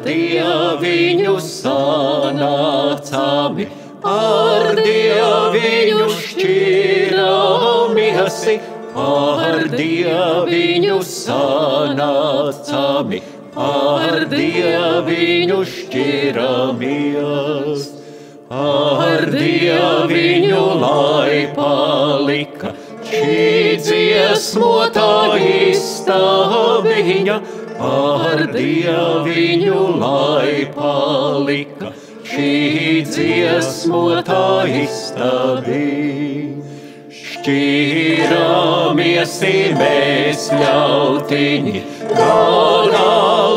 Dieviņu sanācami, ar Dieviņu šķiramies, ar Dieviņu sanācami, ar Dieviņu šķiramies. Ar Dieviņu lai palika šī dziesmotā istabiņa, ar Dieviņu lai palika šī dziesmotā istabiņa. Šķiramies mēs ļautiņi, gana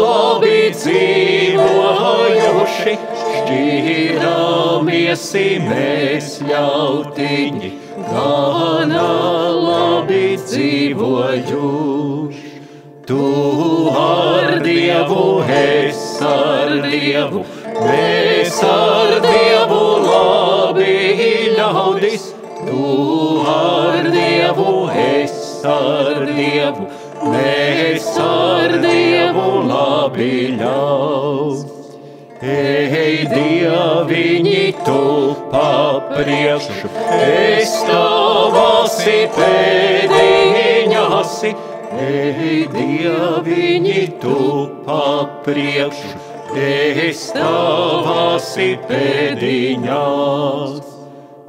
labi dzīvojuši, šķiramies mēs ļautiņi, gana labi dzīvojuši. Tu ar Dievu, es ar Dievu, mēs ar Dievu labi ļaudis. Tu ar Dievu, es ar Dievu, mēs ar Dievu labi ļaudis. Ej, Dieviņi, tu papriekšu, es tavasi pēdiņasi. Ej, Dieviņi, tu papriekšu, es tavasi pēdiņas.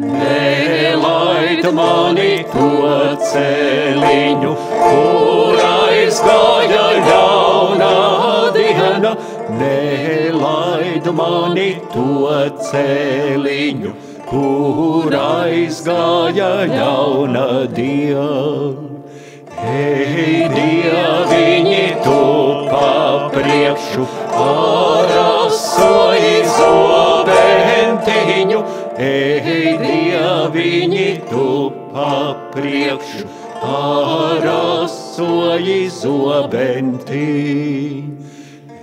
Nelaid mani to celiņu, kur aizgāja ļauna diena. Nelaid mani to celiņu, kur aizgāja ļauna diena. Ej, Dieviņi, tu papriekšu, ar asoju zobentiņu. Ej, Dieviņi, tu papriekšu, ar asoju zobentiņu.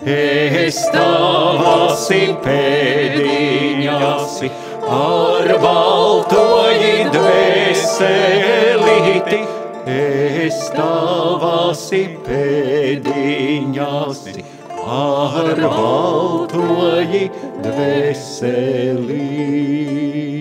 Es tavasi pēdiņasi, ar baltoju dvēselīti. Es tavasi pēdiņasi, ar baltoju dvēselīti.